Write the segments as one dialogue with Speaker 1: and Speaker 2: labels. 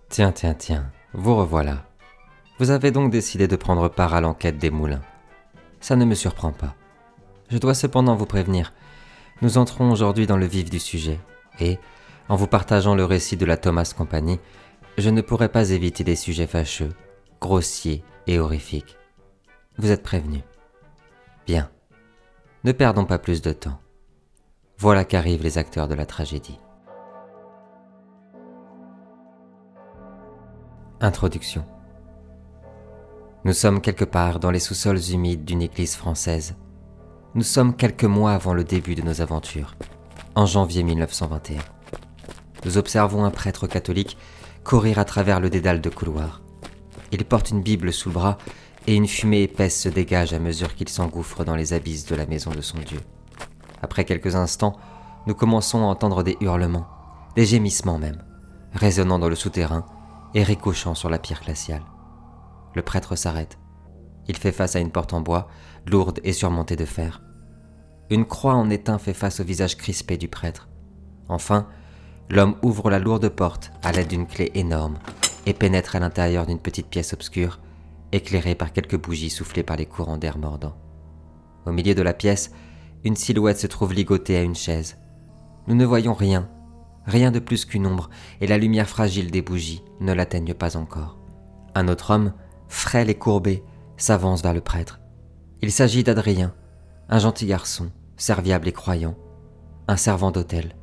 Speaker 1: Tiens, vous revoilà. Vous avez donc décidé de prendre part à l'enquête des moulins. Ça ne me surprend pas. Je dois cependant vous prévenir, nous entrons aujourd'hui dans le vif du sujet, et, en vous partageant le récit de la Thomas Company, je ne pourrai pas éviter des sujets fâcheux, grossiers et horrifiques. Vous êtes prévenus. Bien, ne perdons pas plus de temps. Voilà qu'arrivent les acteurs de la tragédie. Introduction. Nous sommes quelque part dans les sous-sols humides d'une église française. Nous sommes quelques mois avant le début de nos aventures, en janvier 1921. Nous observons un prêtre catholique courir à travers le dédale de couloirs. Il porte une Bible sous le bras et une fumée épaisse se dégage à mesure qu'il s'engouffre dans les abysses de la maison de son Dieu. Après quelques instants, nous commençons à entendre des hurlements, des gémissements même, résonnant dans le souterrain et ricochant sur la pierre glaciale. Le prêtre s'arrête. Il fait face à une porte en bois, lourde et surmontée de fer. Une croix en étain fait face au visage crispé du prêtre. Enfin, l'homme ouvre la lourde porte à l'aide d'une clé énorme et pénètre à l'intérieur d'une petite pièce obscure, éclairée par quelques bougies soufflées par les courants d'air mordant. Au milieu de la pièce, une silhouette se trouve ligotée à une chaise. Nous ne voyons rien, rien de plus qu'une ombre, et la lumière fragile des bougies ne l'atteigne pas encore. Un autre homme, frêle et courbé, s'avance vers le prêtre. Il s'agit d'Adrien, un gentil garçon, serviable et croyant, un servant d'hôtel.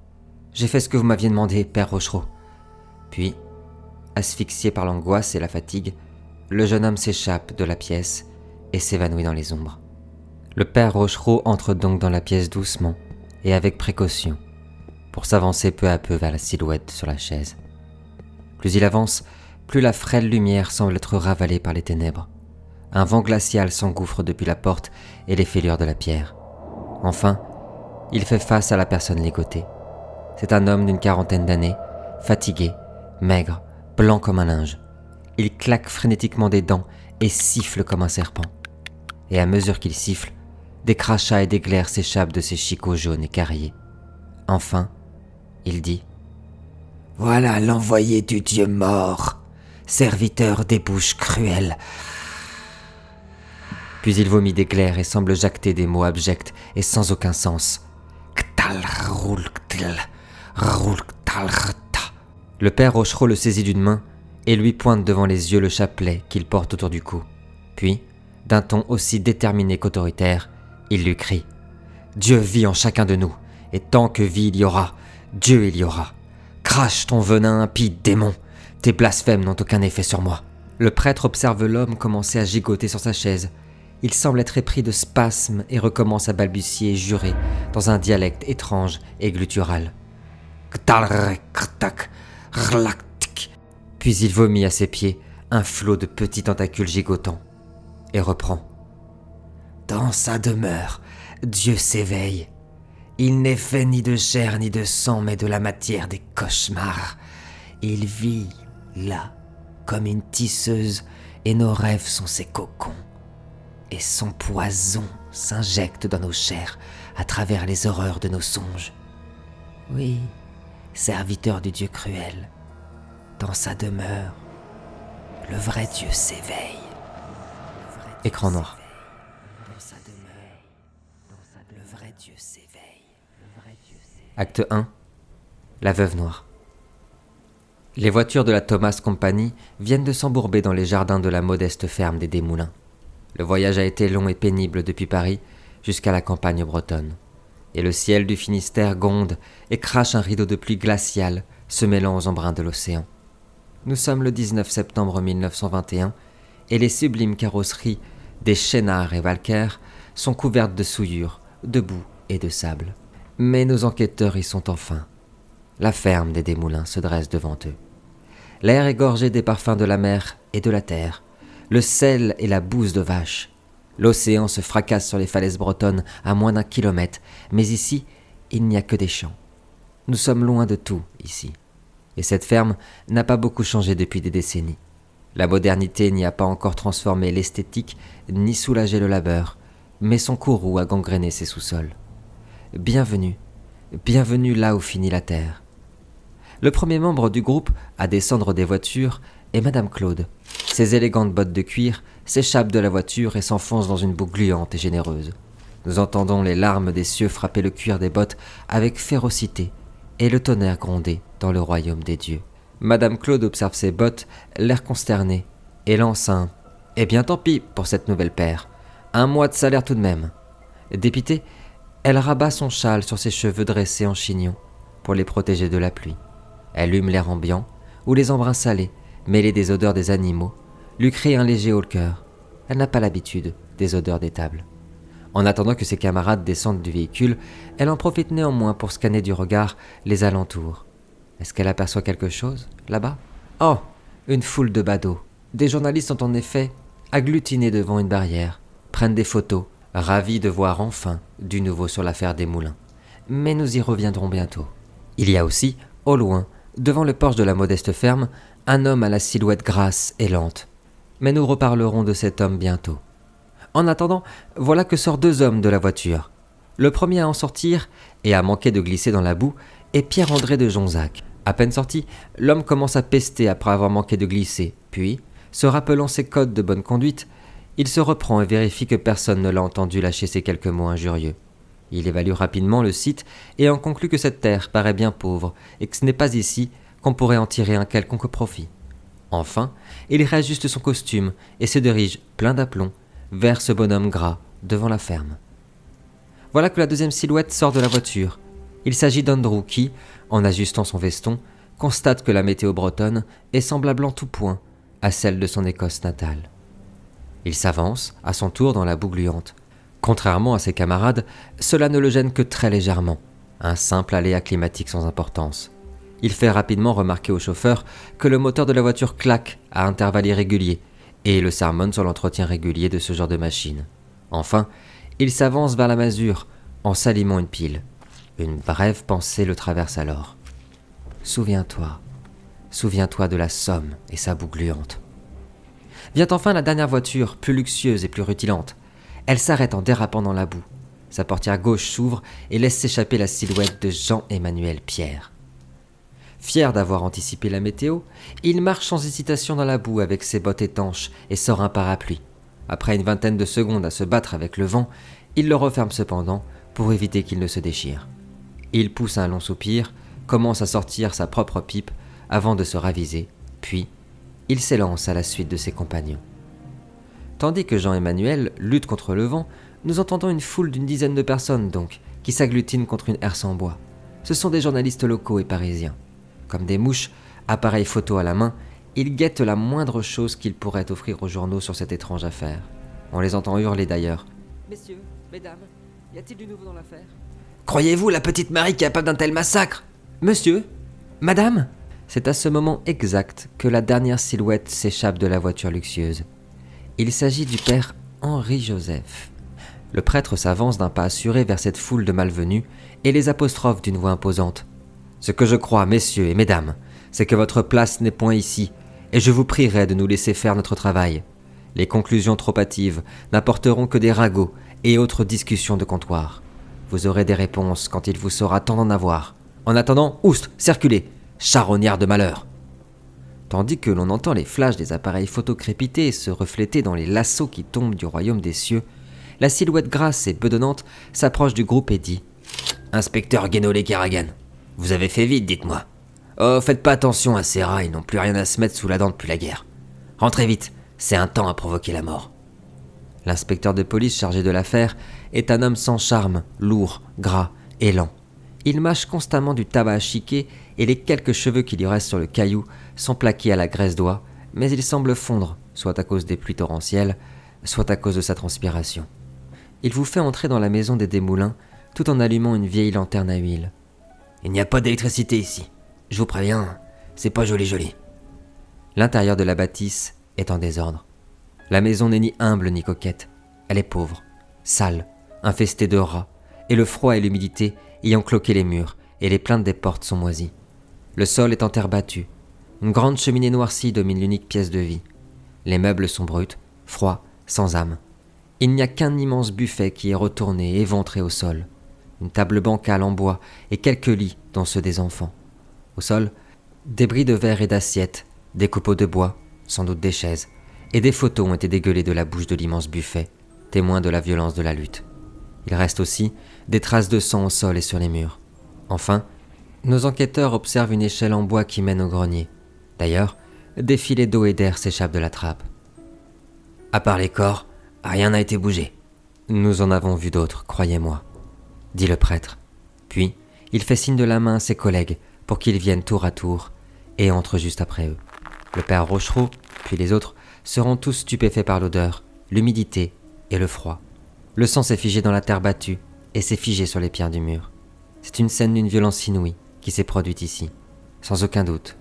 Speaker 1: « J'ai fait ce que vous m'aviez demandé, père Rochereau. » Puis, asphyxié par l'angoisse et la fatigue, le jeune homme s'échappe de la pièce et s'évanouit dans les ombres. Le père Rochereau entre donc dans la pièce doucement et avec précaution, pour s'avancer peu à peu vers la silhouette sur la chaise. Plus il avance, plus la frêle lumière semble être ravalée par les ténèbres. Un vent glacial s'engouffre depuis la porte et les fêlures de la pierre. Enfin, il fait face à la personne ligotée. C'est un homme d'une quarantaine d'années, fatigué, maigre, blanc comme un linge. Il claque frénétiquement des dents et siffle comme un serpent. Et à mesure qu'il siffle, des crachats et des glaires s'échappent de ses chicots jaunes et carriés. Enfin, il dit « Voilà l'envoyé du Dieu mort, serviteur des bouches cruelles. » Puis il vomit des glaires et semble jacter des mots abjects et sans aucun sens. Le père Rochereau le saisit d'une main et lui pointe devant les yeux le chapelet qu'il porte autour du cou. Puis, d'un ton aussi déterminé qu'autoritaire, il lui crie « Dieu vit en chacun de nous, et tant que vie il y aura, Dieu il y aura. Crache ton venin impie, démon, tes blasphèmes n'ont aucun effet sur moi. » Le prêtre observe l'homme commencer à gigoter sur sa chaise. Il semble être épris de spasmes et recommence à balbutier et jurer dans un dialecte étrange et guttural. Puis il vomit à ses pieds un flot de petits tentacules gigotants et reprend. Dans sa demeure, Dieu s'éveille. Il n'est fait ni de chair ni de sang, mais de la matière des cauchemars. Il vit là, comme une tisseuse, et nos rêves sont ses cocons. Et son poison s'injecte dans nos chairs à travers les horreurs de nos songes. Oui, serviteur du Dieu cruel, dans sa demeure, le vrai Dieu s'éveille. Écran noir. Dans sa demeure, le vrai Dieu s'éveille. Acte 1. La veuve noire. Les voitures de la Thomas Company viennent de s'embourber dans les jardins de la modeste ferme des Desmoulins. Le voyage a été long et pénible depuis Paris jusqu'à la campagne bretonne. Et le ciel du Finistère gronde et crache un rideau de pluie glaciale se mêlant aux embruns de l'océan. Nous sommes le 19 septembre 1921 et les sublimes carrosseries des Chénard et Walker sont couvertes de souillures, de boue et de sable. Mais nos enquêteurs y sont enfin. La ferme des Desmoulins se dresse devant eux. L'air est gorgé des parfums de la mer et de la terre, le sel et la bouse de vache. L'océan se fracasse sur les falaises bretonnes à moins d'1 kilomètre, mais ici, il n'y a que des champs. Nous sommes loin de tout, ici. Et cette ferme n'a pas beaucoup changé depuis des décennies. La modernité n'y a pas encore transformé l'esthétique, ni soulagé le labeur, mais son courroux a gangréné ses sous-sols. Bienvenue là où finit la terre. Le premier membre du groupe à descendre des voitures est Madame Claude. Ses élégantes bottes de cuir s'échappent de la voiture et s'enfoncent dans une boue gluante et généreuse. Nous entendons les larmes des cieux frapper le cuir des bottes avec férocité et le tonnerre gronder dans le royaume des dieux. Madame Claude observe ses bottes, l'air consterné, et lance un « Eh bien tant pis pour cette nouvelle paire, 1 mois de salaire tout de même ». Dépitée, elle rabat son châle sur ses cheveux dressés en chignon pour les protéger de la pluie. Elle hume l'air ambiant, où les embruns salés, mêlés des odeurs des animaux, lui créent un léger haut-le-cœur. Elle n'a pas l'habitude des odeurs des tables. En attendant que ses camarades descendent du véhicule, elle en profite néanmoins pour scanner du regard les alentours. Est-ce qu'elle aperçoit quelque chose, là-bas ? Oh, une foule de badauds. Des journalistes sont en effet agglutinés devant une barrière, prennent des photos, ravis de voir enfin du nouveau sur l'affaire des moulins. Mais nous y reviendrons bientôt. Il y a aussi, au loin, devant le porche de la modeste ferme, un homme à la silhouette grasse et lente. Mais nous reparlerons de cet homme bientôt. En attendant, voilà que sortent 2 hommes de la voiture. Le premier à en sortir, et à manquer de glisser dans la boue, est Pierre-André de Jonzac. À peine sorti, l'homme commence à pester après avoir manqué de glisser. Puis, se rappelant ses codes de bonne conduite, il se reprend et vérifie que personne ne l'a entendu lâcher ces quelques mots injurieux. Il évalue rapidement le site et en conclut que cette terre paraît bien pauvre et que ce n'est pas ici qu'on pourrait en tirer un quelconque profit. Enfin, il réajuste son costume et se dirige, plein d'aplomb, vers ce bonhomme gras devant la ferme. Voilà que la deuxième silhouette sort de la voiture. Il s'agit d'Andrew qui, en ajustant son veston, constate que la météo bretonne est semblable en tout point à celle de son Écosse natale. Il s'avance, à son tour, dans la boue gluante. Contrairement à ses camarades, cela ne le gêne que très légèrement, un simple aléa climatique sans importance. Il fait rapidement remarquer au chauffeur que le moteur de la voiture claque à intervalles irréguliers et le sermonne sur l'entretien régulier de ce genre de machine. Enfin, il s'avance vers la masure en s'allumant une pile. Une brève pensée le traverse alors. Souviens-toi de la Somme et sa boue gluante. Vient enfin la dernière voiture, plus luxueuse et plus rutilante. Elle s'arrête en dérapant dans la boue. Sa portière gauche s'ouvre et laisse s'échapper la silhouette de Jean-Emmanuel Pierre. Fier d'avoir anticipé la météo, il marche sans hésitation dans la boue avec ses bottes étanches et sort un parapluie. Après une 20aine de secondes à se battre avec le vent, il le referme cependant pour éviter qu'il ne se déchire. Il pousse un long soupir, commence à sortir sa propre pipe avant de se raviser, puis il s'élance à la suite de ses compagnons. Tandis que Jean-Emmanuel lutte contre le vent, nous entendons une foule d'une dizaine de personnes donc, qui s'agglutinent contre une herse en bois. Ce sont des journalistes locaux et parisiens. Comme des mouches, appareil photo à la main, ils guettent la moindre chose qu'ils pourraient offrir aux journaux sur cette étrange affaire. On les entend hurler d'ailleurs. « Messieurs, mesdames, y a-t-il du nouveau dans l'affaire ? Croyez-vous la petite Marie capable d'un tel massacre ? Monsieur ? Madame ?» C'est à ce moment exact que la dernière silhouette s'échappe de la voiture luxueuse. Il s'agit du père Henri-Joseph. Le prêtre s'avance d'un pas assuré vers cette foule de malvenus et les apostrophe d'une voix imposante. « Ce que je crois, messieurs et mesdames, c'est que votre place n'est point ici, et je vous prierai de nous laisser faire notre travail. Les conclusions trop hâtives n'apporteront que des ragots et autres discussions de comptoir. Vous aurez des réponses quand il vous sera temps d'en avoir. En attendant, oust, circulez, charognard de malheur !» Tandis que l'on entend les flashs des appareils photo crépiter et se refléter dans les lassos qui tombent du royaume des cieux, la silhouette grasse et bedonnante s'approche du groupe et dit « Inspecteur Guénolé-Kerragan, vous avez fait vite, dites-moi. Oh, faites pas attention à ces rats, ils n'ont plus rien à se mettre sous la dent depuis la guerre. Rentrez vite, c'est un temps à provoquer la mort. » L'inspecteur de police chargé de l'affaire est un homme sans charme, lourd, gras et lent. Il mâche constamment du tabac à chiquer et les quelques cheveux qui lui restent sur le caillou sont plaqués à la graisse d'oie, mais il semble fondre, soit à cause des pluies torrentielles, soit à cause de sa transpiration. Il vous fait entrer dans la maison des Desmoulins tout en allumant une vieille lanterne à huile. « Il n'y a pas d'électricité ici. Je vous préviens, c'est pas joli. » L'intérieur de la bâtisse est en désordre. La maison n'est ni humble ni coquette. Elle est pauvre, sale, infestée de rats, et le froid et l'humidité ayant cloqué les murs, et les plaintes des portes sont moisies. Le sol est en terre battue. Une grande cheminée noircie domine l'unique pièce de vie. Les meubles sont bruts, froids, sans âme. Il n'y a qu'un immense buffet qui est retourné et éventré au sol. Une table bancale en bois et quelques lits dont ceux des enfants. Au sol, Débris de verre et d'assiettes, des copeaux de bois, sans doute des chaises, et des photos ont été dégueulées de la bouche de l'immense buffet, témoin de la violence de la lutte. Il reste aussi des traces de sang au sol et sur les murs. Enfin, nos enquêteurs observent une échelle en bois qui mène au grenier. D'ailleurs, des filets d'eau et d'air s'échappent de la trappe. À part les corps, rien n'a été bougé. Nous en avons vu d'autres, croyez-moi, dit le prêtre. Puis, il fait signe de la main à ses collègues pour qu'ils viennent tour à tour et entrent juste après eux. Le père Rochereau, puis les autres, seront tous stupéfaits par l'odeur, l'humidité et le froid. Le sang s'est figé dans la terre battue et s'est figé sur les pierres du mur. C'est une scène d'une violence inouïe qui s'est produite ici, sans aucun doute.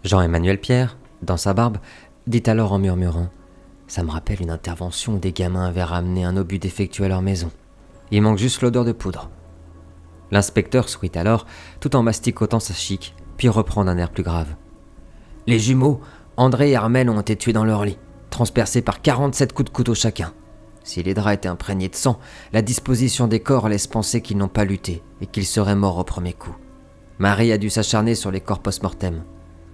Speaker 1: Jean-Emmanuel Pierre, dans sa barbe, dit alors en murmurant « Ça me rappelle une intervention où des gamins avaient ramené un obus défectueux à leur maison. Il manque juste l'odeur de poudre. » L'inspecteur sourit alors, tout en masticotant sa chic, puis reprend d'un air plus grave. « Les jumeaux, André et Armel ont été tués dans leur lit, transpercés par 47 coups de couteau chacun. Si les draps étaient imprégnés de sang, la disposition des corps laisse penser qu'ils n'ont pas lutté et qu'ils seraient morts au premier coup. Marie a dû s'acharner sur les corps post-mortem.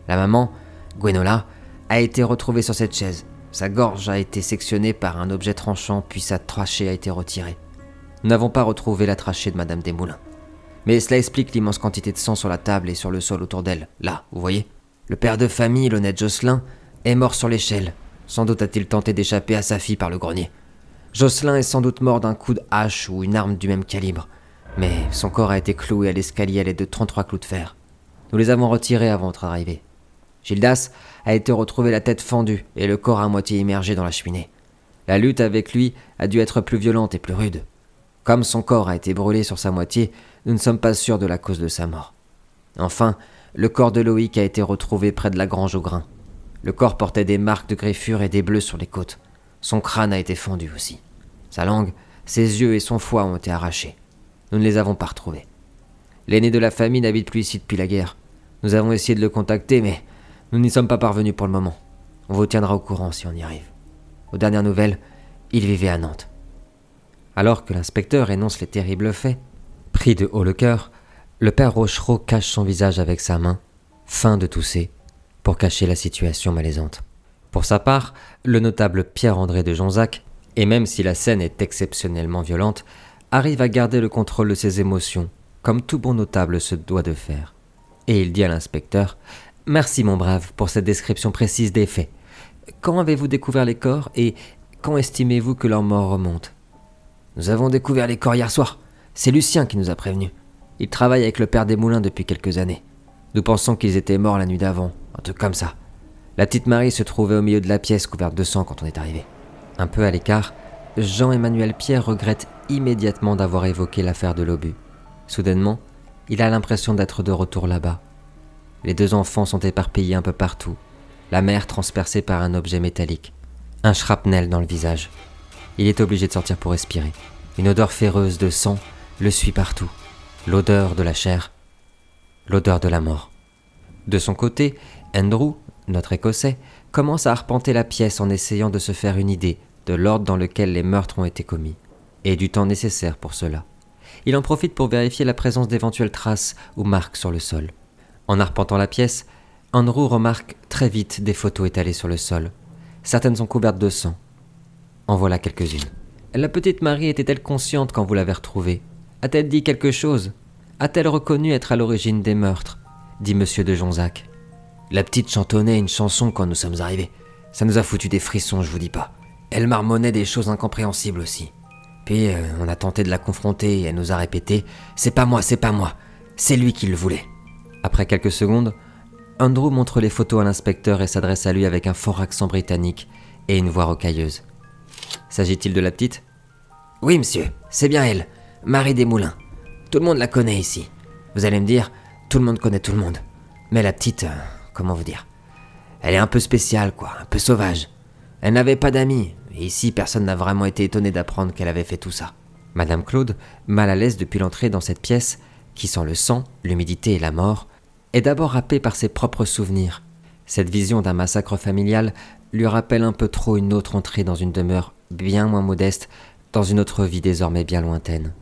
Speaker 1: La maman, Gwenola, a été retrouvée sur cette chaise. Sa gorge a été sectionnée par un objet tranchant, puis sa trachée a été retirée. Nous n'avons pas retrouvé la trachée de Madame Desmoulins. Mais cela explique l'immense quantité de sang sur la table et sur le sol autour d'elle. Là, vous voyez ? Le père de famille, l'honnête Jocelyn, est mort sur l'échelle. Sans doute a-t-il tenté d'échapper à sa fille par le grenier. Jocelyn est sans doute mort d'un coup de hache ou une arme du même calibre. Mais son corps a été cloué à l'escalier à l'aide de 33 clous de fer. Nous les avons retirés avant votre arrivée. Gildas a été retrouvé la tête fendue et le corps à moitié immergé dans la cheminée. La lutte avec lui a dû être plus violente et plus rude. Comme son corps a été brûlé sur sa moitié, nous ne sommes pas sûrs de la cause de sa mort. Enfin, le corps de Loïc a été retrouvé près de la grange au grain. Le corps portait des marques de griffures et des bleus sur les côtes. Son crâne a été fendu aussi. Sa langue, ses yeux et son foie ont été arrachés. Nous ne les avons pas retrouvés. L'aîné de la famille n'habite plus ici depuis la guerre. Nous avons essayé de le contacter, mais nous n'y sommes pas parvenus pour le moment. On vous tiendra au courant si on y arrive. Aux dernières nouvelles, il vivait à Nantes. Alors que l'inspecteur énonce les terribles faits, pris de haut le cœur, le père Rochereau cache son visage avec sa main, feint de tousser, pour cacher la situation malaisante. Pour sa part, le notable Pierre-André de Jonzac, et même si la scène est exceptionnellement violente, arrive à garder le contrôle de ses émotions, comme tout bon notable se doit de faire. Et il dit à l'inspecteur « Merci mon brave pour cette description précise des faits. Quand avez-vous découvert les corps et quand estimez-vous que leur mort remonte ?»« Nous avons découvert les corps hier soir. C'est Lucien qui nous a prévenus. Il travaille avec le père Desmoulins depuis quelques années. Nous pensons qu'ils étaient morts la nuit d'avant, un truc comme ça. La petite Marie se trouvait au milieu de la pièce couverte de sang quand on est arrivé. » Un peu à l'écart, Jean-Emmanuel Pierre regrette immédiatement d'avoir évoqué l'affaire de l'obus. Soudainement, il a l'impression d'être de retour là-bas. Les deux enfants sont éparpillés un peu partout, la mère transpercée par un objet métallique, un shrapnel dans le visage. Il est obligé de sortir pour respirer. Une odeur féreuse de sang le suit partout. L'odeur de la chair, l'odeur de la mort. De son côté, Andrew, notre Écossais, commence à arpenter la pièce en essayant de se faire une idée de l'ordre dans lequel les meurtres ont été commis, et du temps nécessaire pour cela. Il en profite pour vérifier la présence d'éventuelles traces ou marques sur le sol. En arpentant la pièce, Andrew remarque très vite des photos étalées sur le sol. Certaines sont couvertes de sang. En voilà quelques-unes. La petite Marie était-elle consciente quand vous l'avez retrouvée ? A-t-elle dit quelque chose ? A-t-elle reconnu être à l'origine des meurtres ? Dit monsieur de Jonzac. La petite chantonnait une chanson quand nous sommes arrivés. Ça nous a foutu des frissons, je vous dis pas. Elle marmonnait des choses incompréhensibles aussi. Puis on a tenté de la confronter et elle nous a répété « C'est pas moi, c'est lui qui le voulait ». Après quelques secondes, Andrew montre les photos à l'inspecteur et s'adresse à lui avec un fort accent britannique et une voix rocailleuse. « S'agit-il de la petite ?»« Oui, monsieur, c'est bien elle, Marie Desmoulins. Tout le monde la connaît ici. Vous allez me dire, tout le monde connaît tout le monde. Mais la petite, comment vous dire ? Elle est un peu spéciale, quoi, un peu sauvage. Elle n'avait pas d'amis, et ici personne n'a vraiment été étonné d'apprendre qu'elle avait fait tout ça. » Madame Claude, mal à l'aise depuis l'entrée dans cette pièce, qui sent le sang, l'humidité et la mort, est d'abord happée par ses propres souvenirs. Cette vision d'un massacre familial lui rappelle un peu trop une autre entrée dans une demeure bien moins modeste, dans une autre vie désormais bien lointaine.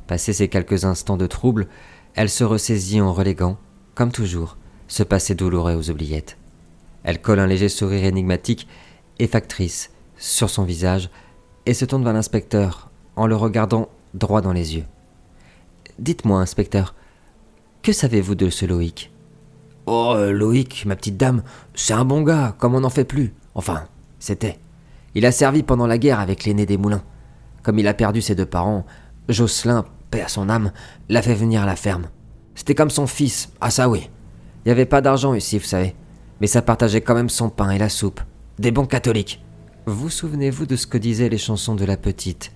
Speaker 1: Passé ces quelques instants de trouble, elle se ressaisit en reléguant, comme toujours, ce passé douloureux aux oubliettes. Elle colle un léger sourire énigmatique et factrice sur son visage et se tourne vers l'inspecteur en le regardant droit dans les yeux. « Dites-moi, inspecteur, que savez-vous de ce Loïc ?»« Oh, Loïc, ma petite dame, c'est un bon gars, comme on n'en fait plus. Enfin, c'était. Il a servi pendant la guerre avec l'aîné des Moulins. Comme il a perdu ses 2 parents, Jocelyn, paix à son âme, l'a fait venir à la ferme. C'était comme son fils, ah ça oui. Il n'y avait pas d'argent ici, vous savez, mais ça partageait quand même son pain et la soupe. Des bons catholiques. » Vous souvenez-vous de ce que disaient les chansons de la petite ?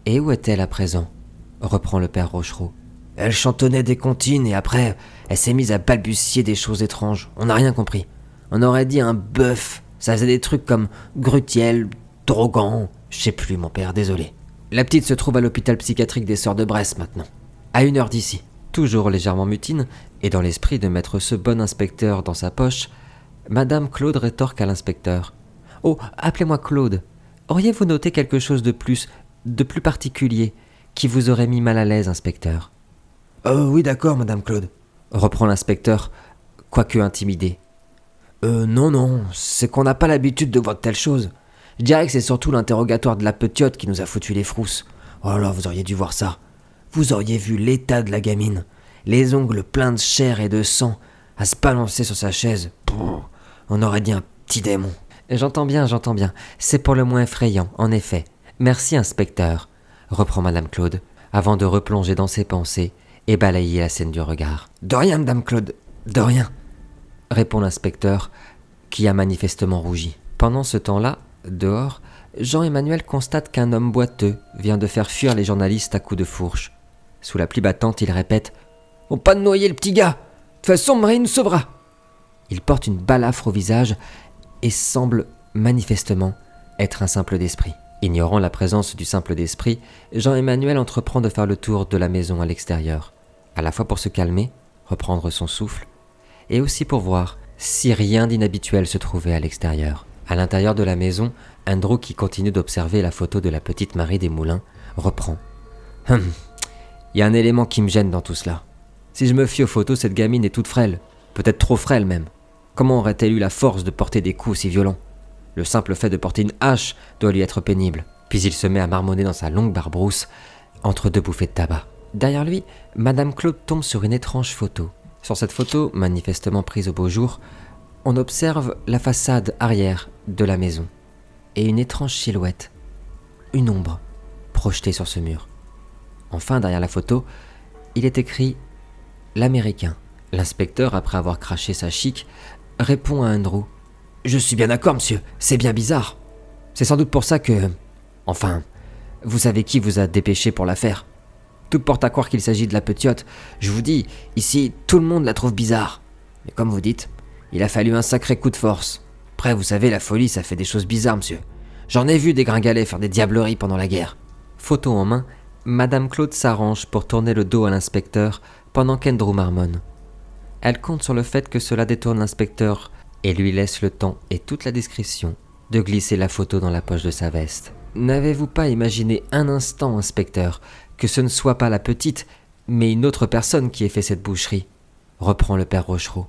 Speaker 1: Et où est-elle à présent ? Reprend le père Rochereau. Elle chantonnait des comptines et après, elle s'est mise à balbutier des choses étranges. On n'a rien compris. On aurait dit un bœuf. Ça faisait des trucs comme Grutiel, Drogan, je sais plus mon père, désolé. La petite se trouve à l'hôpital psychiatrique des Sœurs de Brest maintenant, à 1 heure d'ici. Toujours légèrement mutine, et dans l'esprit de mettre ce bon inspecteur dans sa poche, Madame Claude rétorque à l'inspecteur. « Oh, appelez-moi Claude. Auriez-vous noté quelque chose de plus particulier, qui vous aurait mis mal à l'aise, inspecteur ?»« Oh oui, d'accord, Madame Claude, » reprend l'inspecteur, quoique intimidé. « Non, c'est qu'on n'a pas l'habitude de voir de telles choses. Je dirais que c'est surtout l'interrogatoire de la petite qui nous a foutu les frousses. Oh là là, vous auriez dû voir ça. Vous auriez vu l'état de la gamine, les ongles pleins de chair et de sang, à se balancer sur sa chaise. Pouh, on aurait dit un petit démon. » J'entends bien, c'est pour le moins effrayant, en effet. Merci, inspecteur, reprend Madame Claude, avant de replonger dans ses pensées et balayer la scène du regard. De rien, Madame Claude, de rien, répond l'inspecteur, qui a manifestement rougi. Pendant ce temps-là, dehors, Jean-Emmanuel constate qu'un homme boiteux vient de faire fuir les journalistes à coups de fourche. Sous la pluie battante, il répète « On pas de noyer le petit gars. De toute façon, Marie nous sauvera. » Il porte une balafre au visage et semble manifestement être un simple d'esprit. Ignorant la présence du simple d'esprit, Jean-Emmanuel entreprend de faire le tour de la maison à l'extérieur, à la fois pour se calmer, reprendre son souffle, et aussi pour voir si rien d'inhabituel se trouvait à l'extérieur. À l'intérieur de la maison, Andrew, qui continue d'observer la photo de la petite Marie des Moulins, reprend. « Il y a un élément qui me gêne dans tout cela. Si je me fie aux photos, cette gamine est toute frêle, peut-être trop frêle même. Comment aurait-elle eu la force de porter des coups si violents ? Le simple fait de porter une hache doit lui être pénible. » Puis il se met à marmonner dans sa longue barbrousse, entre 2 bouffées de tabac. Derrière lui, Madame Claude tombe sur une étrange photo. Sur cette photo, manifestement prise au beau jour, on observe la façade arrière de la maison et une étrange silhouette, une ombre, projetée sur ce mur. Enfin, derrière la photo, il est écrit « L'Américain ». L'inspecteur, après avoir craché sa chic, répond à Andrew. « Je suis bien d'accord, monsieur, c'est bien bizarre. C'est sans doute pour ça que... Enfin, vous savez qui vous a dépêché pour l'affaire. Tout porte à croire qu'il s'agit de la petite. Je vous dis, ici, tout le monde la trouve bizarre. Mais comme vous dites, il a fallu un sacré coup de force. Après, vous savez, la folie, ça fait des choses bizarres, monsieur. J'en ai vu des gringalets faire des diableries pendant la guerre. » Photo en main, Madame Claude s'arrange pour tourner le dos à l'inspecteur pendant qu'Andrew marmonne. Elle compte sur le fait que cela détourne l'inspecteur et lui laisse le temps et toute la discrétion de glisser la photo dans la poche de sa veste. « N'avez-vous pas imaginé un instant, inspecteur, que ce ne soit pas la petite, mais une autre personne qui ait fait cette boucherie ?» reprend le père Rochereau.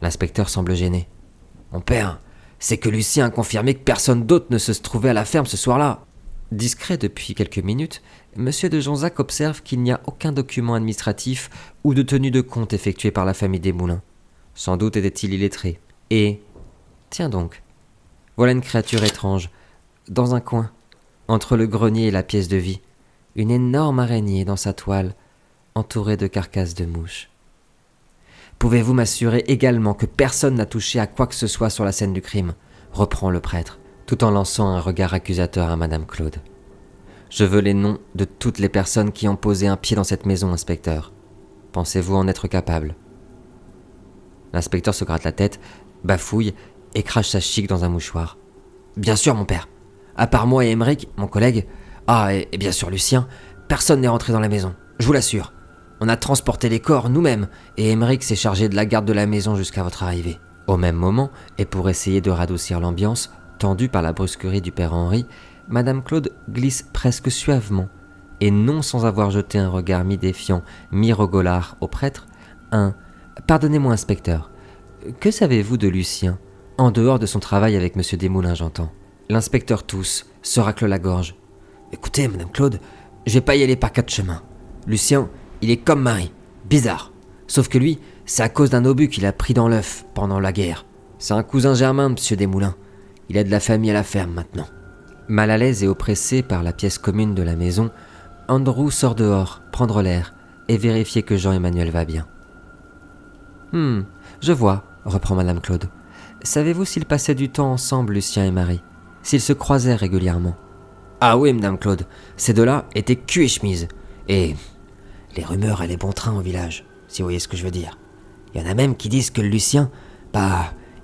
Speaker 1: L'inspecteur semble gêné. « Mon père, c'est que Lucien a confirmé que personne d'autre ne se trouvait à la ferme ce soir-là. » Discret depuis quelques minutes, Monsieur de Jonzac observe qu'il n'y a aucun document administratif ou de tenue de compte effectué par la famille des Moulins. Sans doute était-il illettré. Et... tiens donc, voilà une créature étrange, dans un coin, entre le grenier et la pièce de vie, une énorme araignée dans sa toile, entourée de carcasses de mouches. Pouvez-vous m'assurer également que personne n'a touché à quoi que ce soit sur la scène du crime ? Reprend le prêtre, tout en lançant un regard accusateur à Madame Claude. Je veux les noms de toutes les personnes qui ont posé un pied dans cette maison, inspecteur. Pensez-vous en être capable ? L'inspecteur se gratte la tête, bafouille et crache sa chic dans un mouchoir. Bien sûr, mon père. À part moi et Émeric, mon collègue, et bien sûr Lucien, personne n'est rentré dans la maison, je vous l'assure. On a transporté les corps nous-mêmes et Émeric s'est chargé de la garde de la maison jusqu'à votre arrivée. Au même moment, et pour essayer de radoucir l'ambiance, tendue par la brusquerie du père Henri, Madame Claude glisse presque suavement, et non sans avoir jeté un regard mi-défiant, mi-regolard au prêtre, un « Pardonnez-moi, inspecteur, Que savez-vous de Lucien, en dehors de son travail avec M. Desmoulins, j'entends ?» L'inspecteur tousse, se racle la gorge. « Écoutez, Madame Claude, je vais pas y aller par quatre chemins. Lucien, il est comme Marie, bizarre. Sauf que lui, c'est à cause d'un obus qu'il a pris dans l'œuf pendant la guerre. C'est un cousin germain de M. Desmoulins. Il a de la famille à la ferme maintenant. » Mal à l'aise et oppressé par la pièce commune de la maison, Andrew sort dehors, prendre l'air et vérifier que Jean-Emmanuel va bien. « Je vois, » reprend Madame Claude. « Savez-vous s'ils passaient du temps ensemble, Lucien et Marie? S'ils se croisaient régulièrement ?»« Ah oui, Madame Claude, ces deux-là étaient cul et chemise. Et les rumeurs allaient bon train au village, si vous voyez ce que je veux dire. Il y en a même qui disent que le Lucien,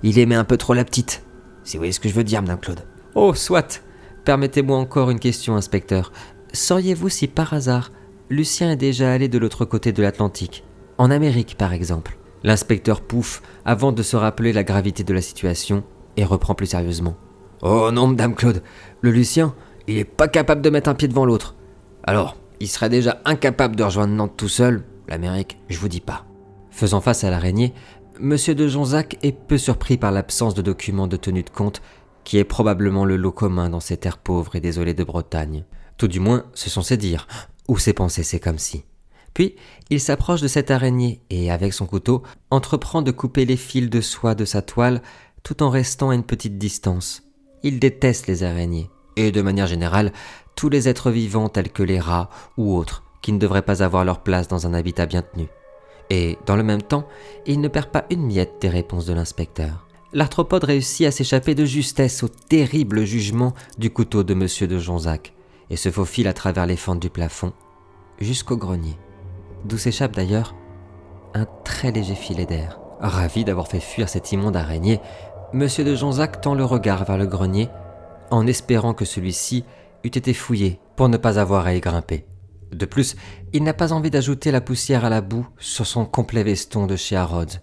Speaker 1: il aimait un peu trop la petite, si vous voyez ce que je veux dire, Madame Claude. »« Oh, soit. Permettez-moi encore une question, inspecteur. Sauriez-vous si par hasard, Lucien est déjà allé de l'autre côté de l'Atlantique, en Amérique par exemple ?» L'inspecteur pouffe avant de se rappeler la gravité de la situation et reprend plus sérieusement. « Oh non, Madame Claude, le Lucien, il est pas capable de mettre un pied devant l'autre. Alors, il serait déjà incapable de rejoindre Nantes tout seul, l'Amérique, je vous dis pas. » Faisant face à l'araignée, Monsieur de Jonzac est peu surpris par l'absence de documents de tenue de compte, qui est probablement le lot commun dans ces terres pauvres et désolées de Bretagne. Tout du moins, ce sont ses dires, ou ses pensées, c'est comme si. Puis, il s'approche de cette araignée et, avec son couteau, entreprend de couper les fils de soie de sa toile tout en restant à une petite distance. Il déteste les araignées, et de manière générale, tous les êtres vivants tels que les rats ou autres qui ne devraient pas avoir leur place dans un habitat bien tenu. Et, dans le même temps, il ne perd pas une miette des réponses de l'inspecteur. L'arthropode réussit à s'échapper de justesse au terrible jugement du couteau de Monsieur de Jonzac et se faufile à travers les fentes du plafond jusqu'au grenier, d'où s'échappe d'ailleurs un très léger filet d'air. Ravi d'avoir fait fuir cette immonde araignée, Monsieur de Jonzac tend le regard vers le grenier en espérant que celui-ci eût été fouillé pour ne pas avoir à y grimper. De plus, il n'a pas envie d'ajouter la poussière à la boue sur son complet veston de chez Harrods.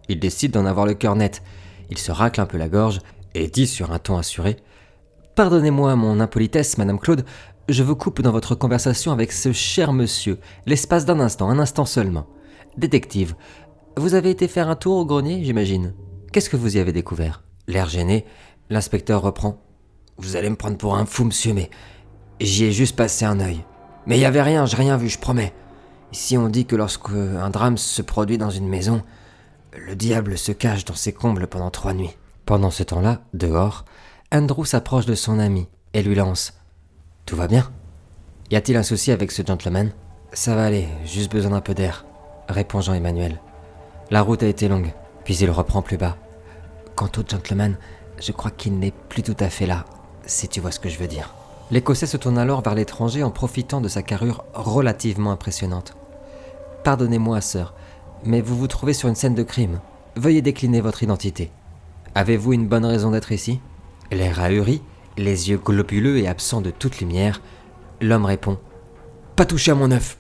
Speaker 1: Il décide d'en avoir le cœur net. Il se racle un peu la gorge et dit sur un ton assuré « Pardonnez-moi mon impolitesse, Madame Claude, je vous coupe dans votre conversation avec ce cher monsieur, l'espace d'un instant, un instant seulement. Détective, vous avez été faire un tour au grenier, j'imagine. Qu'est-ce que vous y avez découvert ?» L'air gêné, l'inspecteur reprend « Vous allez me prendre pour un fou, monsieur, mais j'y ai juste passé un œil. Mais il y avait rien, j'ai rien vu, je promets. Ici on dit que lorsque un drame se produit dans une maison, le diable se cache dans ses combles pendant 3 nuits. » Pendant ce temps-là, dehors, Andrew s'approche de son ami et lui lance « Tout va bien? Y a-t-il un souci avec ce gentleman ?»« Ça va aller, juste besoin d'un peu d'air, » répond Jean-Emmanuel. La route a été longue, puis il reprend plus bas. « Quant au gentleman, je crois qu'il n'est plus tout à fait là, si tu vois ce que je veux dire. » L'Écossais se tourne alors vers l'étranger en profitant de sa carrure relativement impressionnante. « Pardonnez-moi, sœur, mais vous vous trouvez sur une scène de crime. Veuillez décliner votre identité. Avez-vous une bonne raison d'être ici ?» L'air ahuri, les yeux globuleux et absents de toute lumière, l'homme répond « Pas toucher à mon œuf!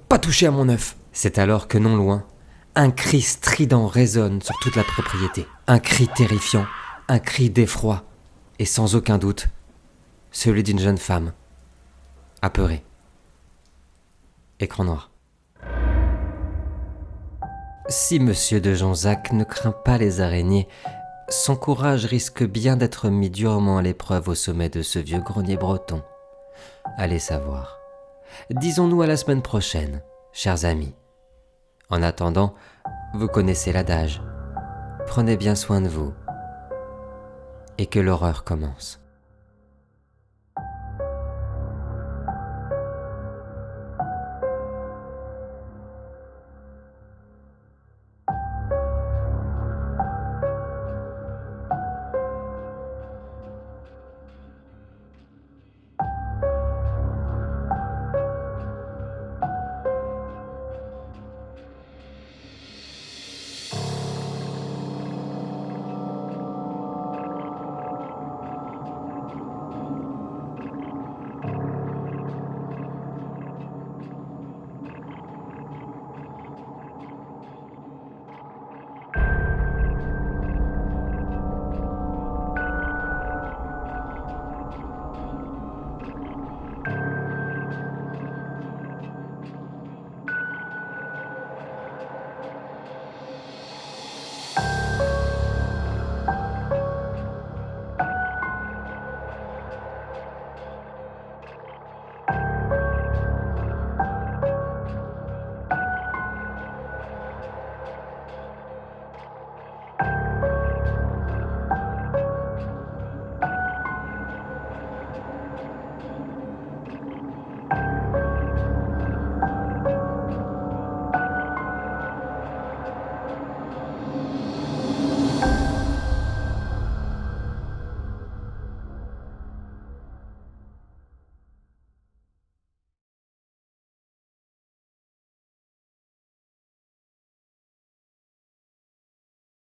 Speaker 1: Pas toucher à mon œuf !» C'est alors que non loin, un cri strident résonne sur toute la propriété. Un cri terrifiant, un cri d'effroi, et sans aucun doute, celui d'une jeune femme, apeurée. Écran noir. Si Monsieur de Jonzac ne craint pas les araignées, son courage risque bien d'être mis durement à l'épreuve au sommet de ce vieux grenier breton. Allez savoir. Disons-nous à la semaine prochaine, chers amis. En attendant, vous connaissez l'adage. Prenez bien soin de vous et que l'horreur commence.